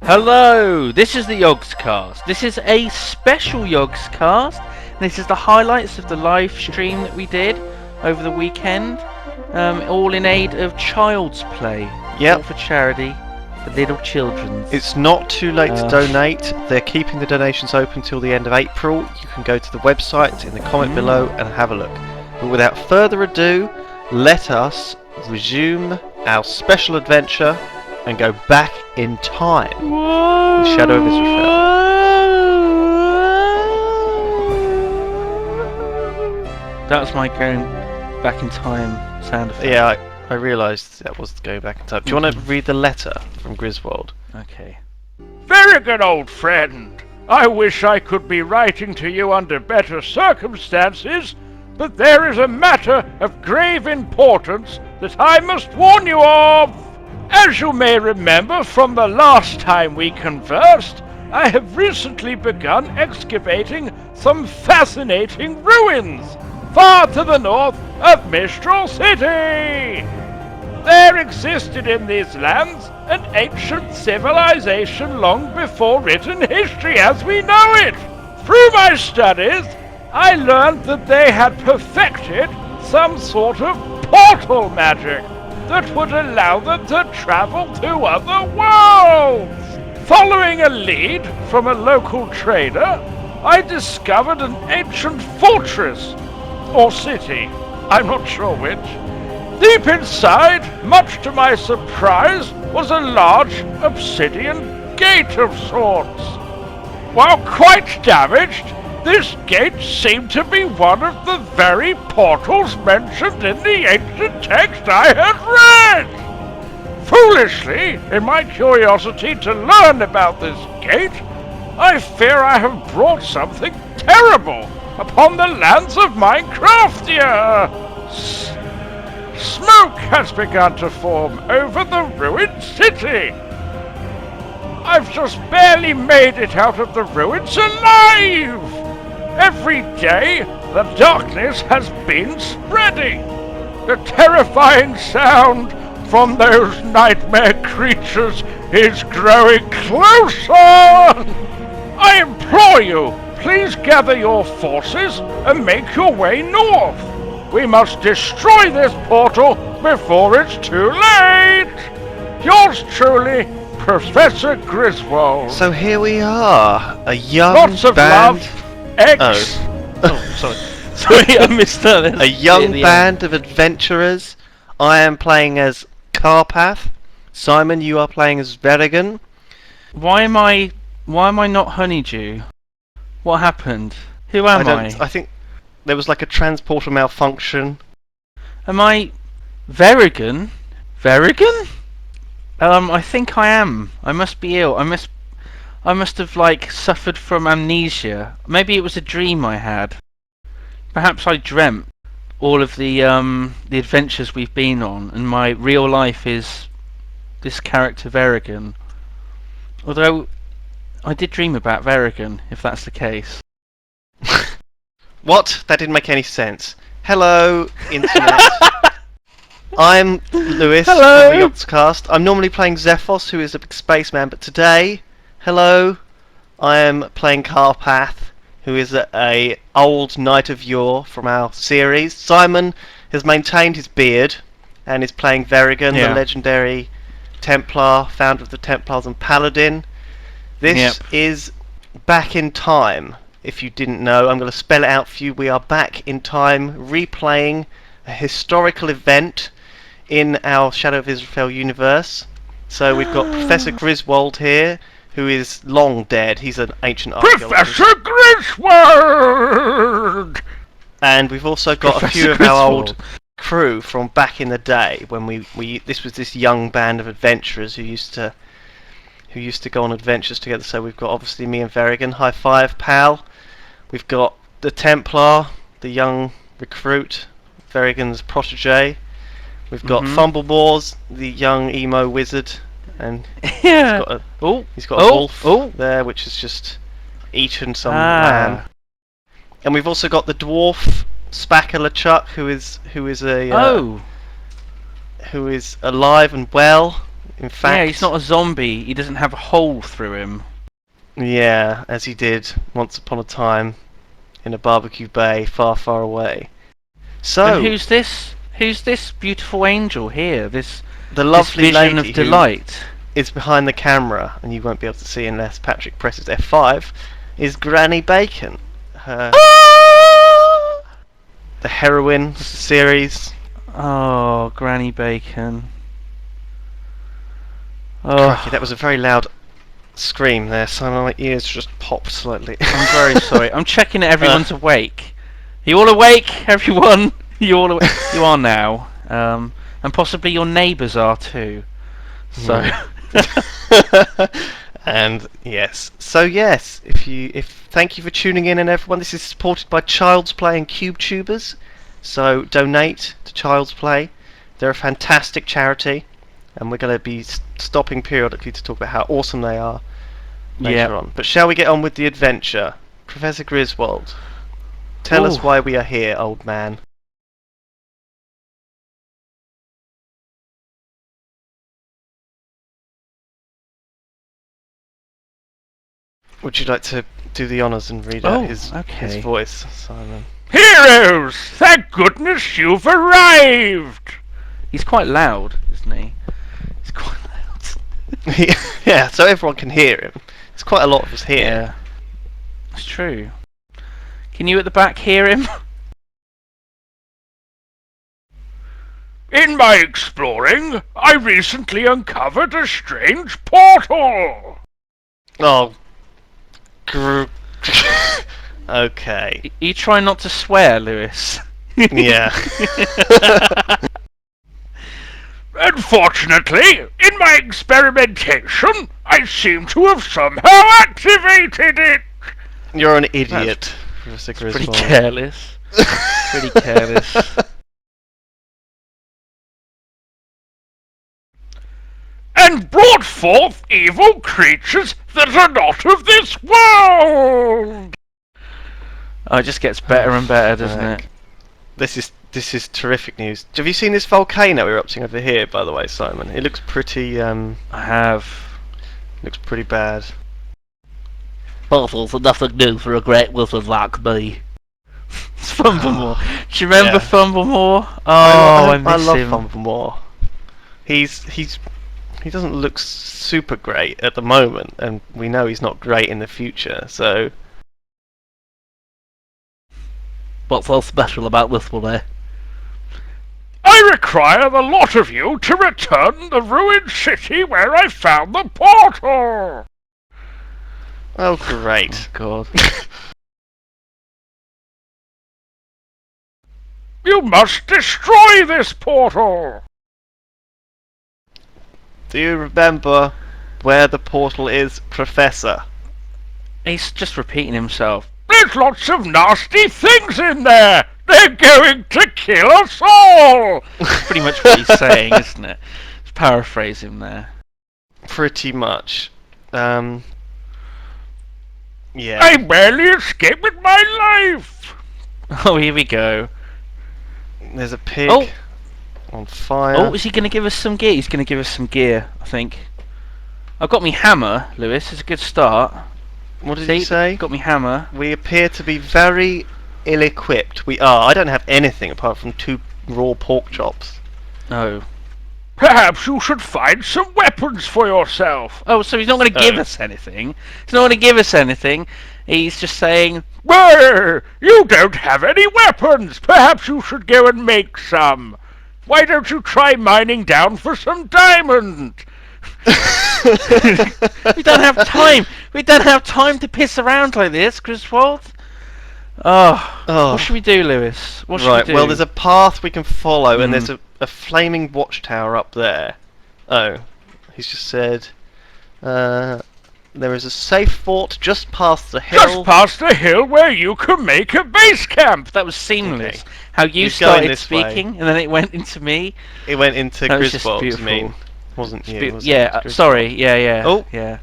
Hello, this is the Yogscast. This is a special Yogscast. This is the highlights of the live stream that we did over the weekend, all in aid of Child's Play. Yep. All for charity, for little children. It's not too late to donate. They're keeping the donations open till the end of April. You can go to the website in the comment below and have a look. But without further ado, let us resume our special adventure and go back in time. Whoa. The Shadow of Israphel. That's my going back in time sound effect. Yeah, I realised that was going back in time. Do you want to read the letter from Griswald? Okay. Verigan, old friend, I wish I could be writing to you under better circumstances, but there is a matter of grave importance that I must warn you of. As you may remember from the last time we conversed, I have recently begun excavating some fascinating ruins far to the north of Mistral City. There existed in these lands an ancient civilization long before written history as we know it. Through my studies, I learned that they had perfected some sort of portal magic that would allow them to travel to other worlds. Following a lead from a local trader, I discovered an ancient fortress, or city, I'm not sure which. Deep inside, much to my surprise, was a large obsidian gate of sorts. While quite damaged, this gate seemed to be one of the very portals mentioned in the ancient text I had read. Foolishly, in my curiosity to learn about this gate, I fear I have brought something terrible upon the lands of Minecraftia. Smoke has begun to form over the ruined city. I've just barely made it out of the ruins alive. Every day, the darkness has been spreading. The terrifying sound from those nightmare creatures is growing closer. I implore you, please gather your forces and make your way north. We must destroy this portal before it's too late. Yours truly, Professor Griswold. So here we are, a young Lots of band. love. X. Oh, Sorry. Sorry, I missed that. a young band of adventurers. I am playing as Carpath. Simon, you are playing as Verigan. Why am I not Honeydew? What happened? Who am I? I think there was like a transporter malfunction. Am I Verigan? Verigan? I think I am. I must be ill. I must have like suffered from amnesia. Maybe it was a dream I had. Perhaps I dreamt all of the adventures we've been on, and my real life is this character Verigan. Although I did dream about Verigan, if that's the case. What? That didn't make any sense. Hello, internet. I'm Lewis Hello. from the Yogscast. I'm normally playing Zephos, who is a big spaceman, but today, hello, I am playing Carpath, who is a old knight of yore from our series. Simon has maintained his beard and is playing Verigan, the legendary Templar, founder of the Templars and Paladin. This is back in time. If you didn't know, I'm going to spell it out for you. We are back in time, replaying a historical event in our Shadow of Israphel universe. So we've got Professor Griswold here, who is long dead. He's an ancient archaeologist. Professor Griswold! And we've also got a few of our old crew from back in the day when this was this young band of adventurers who used to go on adventures together. So we've got obviously me and Verigan. High five, pal. We've got the Templar, the young recruit, Verigan's protege. We've got Fumblebores, the young emo wizard, and he's got a wolf there, which is just eaten some lamb. And we've also got the dwarf Spackler who is alive and well. In fact, Yeah, he's not a zombie. He doesn't have a hole through him. Yeah, as he did once upon a time in a barbecue bay far, far away. So, And who's this? Who's this beautiful angel here? This the lovely vision lady of delight. who is behind the camera, and you won't be able to see unless Patrick presses F5, is Granny Bacon. Her, the heroine of the series. Oh, Granny Bacon. Oh, Crikey, that was a very loud scream there, so my ears just popped slightly. I'm very sorry. I'm checking that everyone's awake. You all awake, everyone? You all awake? You are now. And possibly your neighbours are too. So. And yes, so yes, if thank you for tuning in, and everyone. This is supported by Child's Play and CubeTubers. So donate to Child's Play. They're a fantastic charity, and we're going to be stopping periodically to talk about how awesome they are later on. But shall we get on with the adventure? Professor Griswold, tell us why we are here, old man. Would you like to do the honours and read out his voice, Simon? Heroes! Thank goodness you've arrived! He's quite loud, isn't he? He's quite loud. Yeah, so everyone can hear him. There's quite a lot of us here. Yeah. It's true. Can you at the back hear him? In my exploring, I recently uncovered a strange portal! Oh. Okay. You try not to swear, Lewis. Yeah. Unfortunately, in my experimentation, I seem to have somehow activated it! You're an idiot, Professor Pretty Griswold. careless. Pretty careless. And brought forth evil creatures that are not of this world! Oh, it just gets better and better, doesn't it? This is terrific news. Have you seen this volcano erupting over here, by the way, Simon? It looks pretty I have. looks pretty bad. Portals are nothing new for a great wizard like me. It's Fumblemore. Do you remember Yeah. Fumblemore? Oh, I miss love him. Fumblemore. He doesn't look super great at the moment, and we know he's not great in the future. So What's so special about this one, eh? I require the lot of you to return the ruined city where I found the portal! oh great. God. You must destroy this portal! Do you remember where the portal is, Professor? He's just repeating himself. There's lots of nasty things in there! They're going to kill us all! That's pretty much what he's saying, isn't it? Let's paraphrase him there. Pretty much. Yeah. I barely escaped with my life! Oh, here we go. There's a pig Oh. on fire. Oh, is he going to give us some gear? He's going to give us some gear, I think. I've got me hammer, Lewis. It's a good start. What did See? you say? Got me hammer. We appear to be very ill-equipped. We are. I don't have anything apart from 2 raw pork chops. Oh. Perhaps you should find some weapons for yourself. Oh, so he's not going to give us anything. He's not going to give us anything. He's just saying, Well, you don't have any weapons. Perhaps you should go and make some. Why don't you try mining down for some diamond? we don't have time. We don't have time to piss around like this, Griswold. Oh. Oh. What should we do, Lewis? What should Right, we do? well, there's a path we can follow, and Hmm. there's a flaming watchtower up there. Oh, he's just said, there is a safe fort just past the hill. Just past the hill where you can make a base camp. That was seamless. Okay. How you He's going started this way. speaking, and then it went into me. It went into That was just Griswold, you beautiful. mean? Wasn't you? was it? Yeah, Griswold. sorry. Yeah. Oh. Yeah.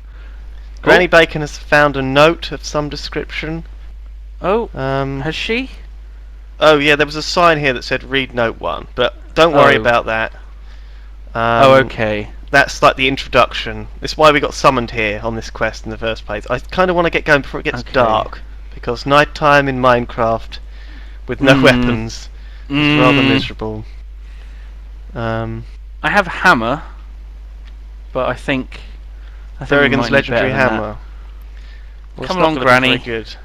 Granny Bacon has found a note of some description. Oh, Um, has she? oh yeah, there was a sign here that said read note 1, but don't worry Oh. about that. Oh, okay. that's like the introduction. It's why we got summoned here on this quest in the first place. I kind of want to get going before it gets Okay. dark, because nighttime in Minecraft with no Mm. weapons is rather miserable. I have a hammer, but I think we Verigan's might need legendary better than hammer. that. Well, Come it's not along, gonna be Granny. very good.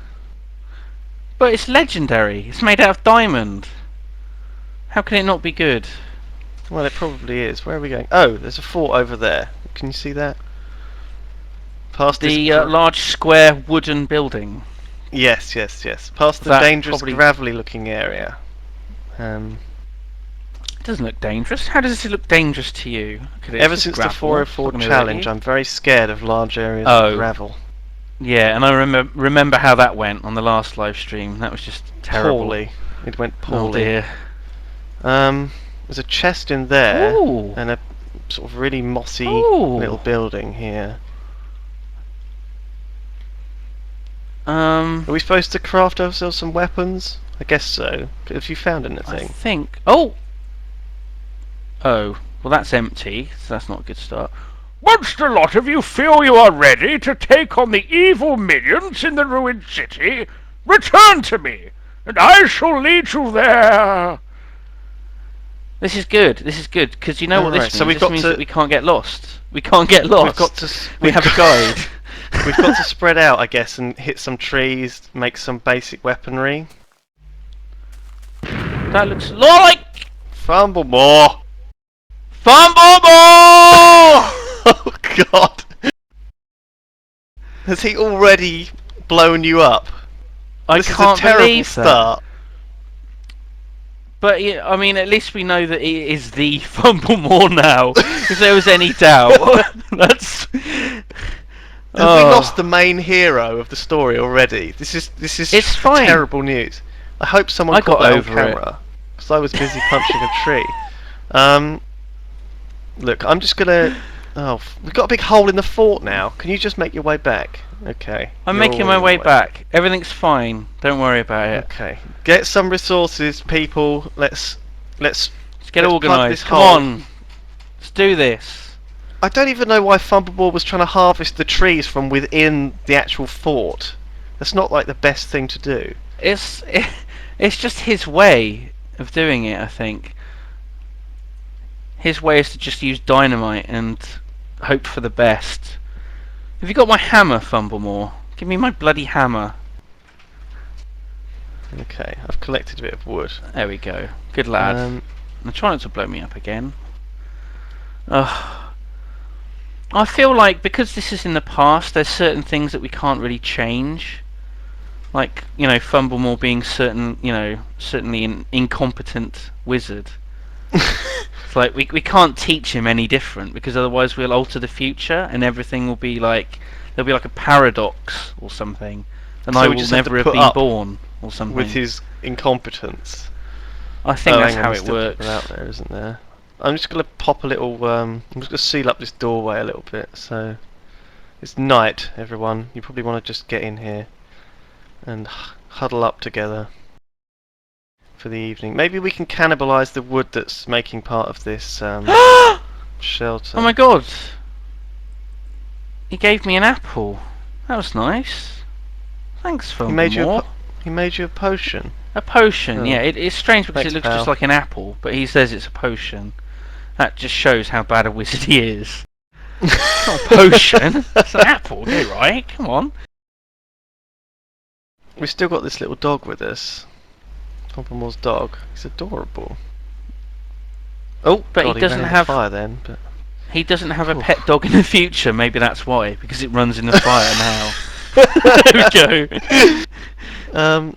But it's legendary. It's made out of diamond. How can it not be good? Well, it probably is. Where are we going? Oh, there's a fort over there. Can you see that? Past The this large square wooden building. Yes, yes, yes. Past the That dangerous, probably- gravelly-looking area. It doesn't look dangerous. How does it look dangerous to you? Look at it, Ever it's since just the gravel. 404 It's not gonna hurt challenge, you. I'm very scared of large areas Oh. of gravel. Yeah, and I remember how that went on the last live stream. That was just terrible. Poorly. It went Oh poorly. dear. There's a chest in there, Ooh. and a sort of really mossy Ooh. little building here. Are we supposed to craft ourselves some weapons? I guess so. Have you found I anything? think. Oh. Oh. Well, that's empty. So that's not a good start. Once the lot of you feel you are ready to take on the evil minions in the ruined city, return to me, and I shall lead you there. This is good. This is good because you know what this Alright, means. so we've This got means to- that we can't get lost. We can't get lost. We've got to. We have a guide. We've got to spread out, I guess, and hit some trees, make some basic weaponry. That looks like Fumble more! Fumble Ball! Oh god! Has he already blown you up? I This can't is a terrible believe that. start. But yeah, I mean, at least we know that it is the Fumble More now. If there was any doubt, that's. Have we lost the main hero of the story already? This is It's fine. terrible news. I hope someone I got got that on over it. camera, because I was busy punching a tree. Look, I'm just gonna. Oh, we've got a big hole in the fort now. Can you just make your way back? Okay. I'm you're making all my on way your back. Everything's fine. Don't worry about it. Okay. Get some resources, people. Let's. Let's get Let's plug organised. this Come hole. on. Let's do this. I don't even know why Fumbleball was trying to harvest the trees from within the actual fort. That's not like the best thing to do. It's just his way of doing it, I think. His way is to just use dynamite and hope for the best. Have you got my hammer, Fumblemore? Give me my bloody hammer. Okay, I've collected a bit of wood. There we go. Good lad. Now try not to blow me up again. Ugh. I feel like because this is in the past, there's certain things that we can't really change. Like, you know, Fumblemore being certainly an incompetent wizard. It's like we can't teach him any different because otherwise we'll alter the future and everything will be like there'll be like a paradox or something, and So I we will just have to never have put been up born or something. with his incompetence. I think that's hang on, how there's it still works. people out there, isn't there? I'm just gonna pop a little. I'm just gonna seal up this doorway a little bit. So it's night, everyone. You probably want to just get in here and huddle up together for the evening. Maybe we can cannibalise the wood that's making part of this shelter. Oh my god! He gave me an apple. That was nice. Thanks, He made you Fumblemore. he made you a potion. A potion, Oh. yeah. It's strange because Thanks, it looks pal. just like an apple, but he says it's a potion. That just shows how bad a wizard he is. It's not a potion. It's an apple, okay, right? Come on. We've still got this little dog with us. Pompamore's dog. He's adorable. Oh, But he God, doesn't ran into have- fire then. But He doesn't have a Oof. pet dog in the future. Maybe that's why, because it runs in the fire now. There we go. Oh,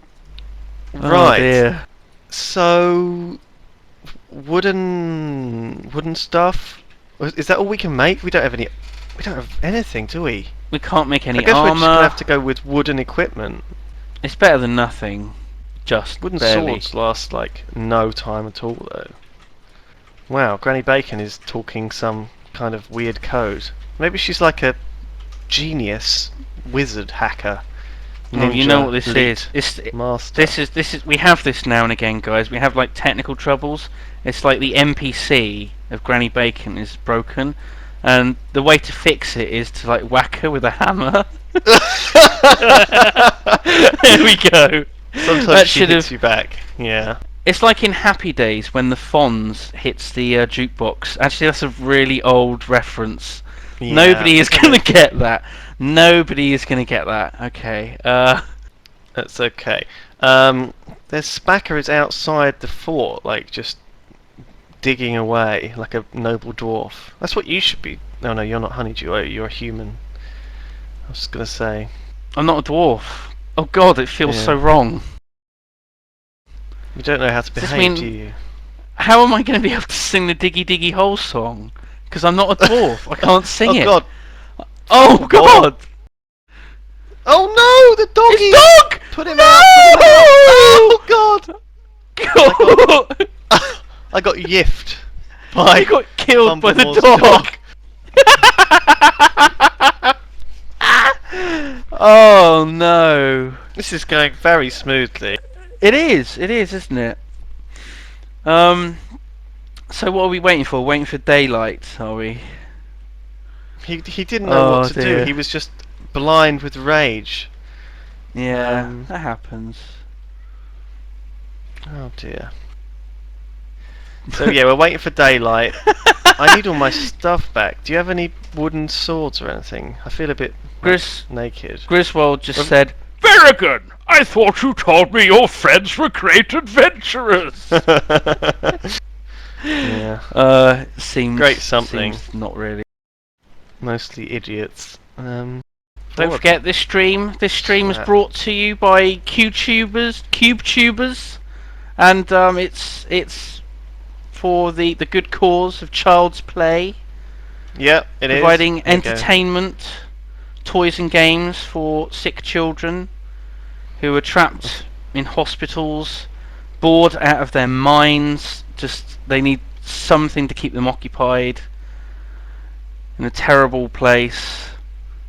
right. dear. So wooden stuff. Is that all we can make? We don't have any. We don't have anything, do we? We can't make any I guess we're just armor. gonna have to go with wooden equipment. It's better than nothing. Just Wooden barely. swords last like no time at all, though. Wow, Granny Bacon is talking some kind of weird code. Maybe she's like a genius wizard hacker. Oh, you know ninja, what this elite is? It's master. This is. We have this now and again, guys. We have like technical troubles. It's like the NPC of Granny Bacon is broken, and the way to fix it is to like whack her with a hammer. There we go. Sometimes That she should hits have. you back. Yeah. It's like in Happy Days when the Fonz hits the jukebox. Actually, that's a really old reference. Yeah. Nobody is going to get that. Nobody is going to get that. Okay. That's okay. There's Spacker is outside the fort, like just digging away like a noble dwarf. That's what you should be. No, you're not Honeydew. You're a human. I was gonna say. I'm not a dwarf. Oh God, it feels Yeah. so wrong. You don't know how to Does this behave, mean- do you? How am I going to be able to sing the Diggy Diggy Hole song? Because I'm not a dwarf. I can't sing Oh it. God! Oh God! Oh no! The doggy! It's dog! Put him No! out! Oh God! God! I got yiffed by I got killed by the Bumblemore's dog. Oh no! This is going very smoothly. It is, isn't it? So what are we waiting for? Waiting for daylight, are we? He didn't know Oh, what to dear. do. He was just blind with rage. Yeah, Um, that happens. Oh dear. So yeah, we're waiting for daylight. I need all my stuff back. Do you have any wooden swords or anything? I feel a bit naked. Griswold just said, Verigan, I thought you told me your friends were great adventurers. Yeah, seems Great something. seems not really. mostly idiots. Don't forget this stream. This stream is Snap. brought to you by CubeTubers, and it's for the good cause of child's play, Yep, it is. providing There you go. entertainment, toys and games for sick children who are trapped in hospitals, bored out of their minds. Just they need something to keep them occupied in a terrible place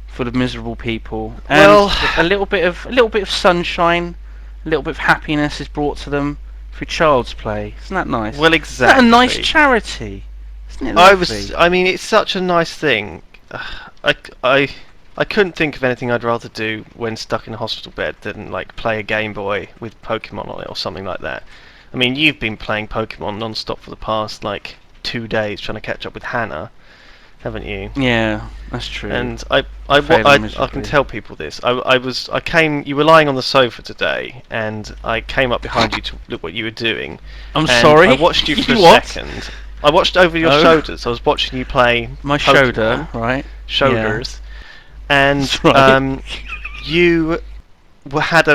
full of miserable people. And Well- a little bit of sunshine, a little bit of happiness is brought to them through child's play. Isn't that nice? Well, Isn't that a exactly. nice charity? Isn't it I lovely? I mean, it's such a nice thing. I couldn't think of anything I'd rather do when stuck in a hospital bed than like play a Game Boy with Pokemon on it or something like that. I mean, you've been playing Pokemon non-stop for the past like 2 days trying to catch up with Hannah, haven't you? Yeah, that's true. And Failing I can miserably. tell people this. I came. You were lying on the sofa today, and I came up behind you to look what you were doing. I'm and sorry. I watched you for a What? second. I watched over your Oh. shoulders. I was watching you play My Pokemon. shoulder, right? Shoulders, and That's right. you had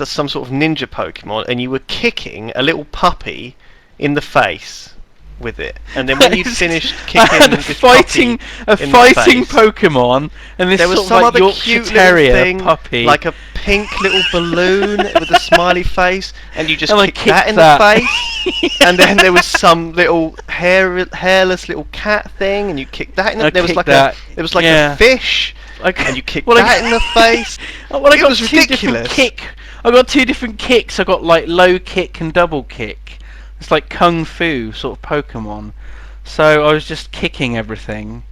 some sort of ninja Pokemon, and you were kicking a little puppy in the face with it. And then when you finished I had kicking a this fighting puppy in the face, Pokemon, and this there was sort some of like other Yorkshire cute Terrier little thing, puppy, like a pink little balloon with a smiley face, and you just And I kicked that kicked in that. the face. And then there was some little hairless little cat thing, and you kicked that in the. I There was kicked like that, there was like yeah. a fish, Like, and you kicked well, I- that in the face. Well, I It got was two ridiculous. I got two different kicks. I got like low kick and double kick. It's like kung fu sort of Pokemon. So I was just kicking everything,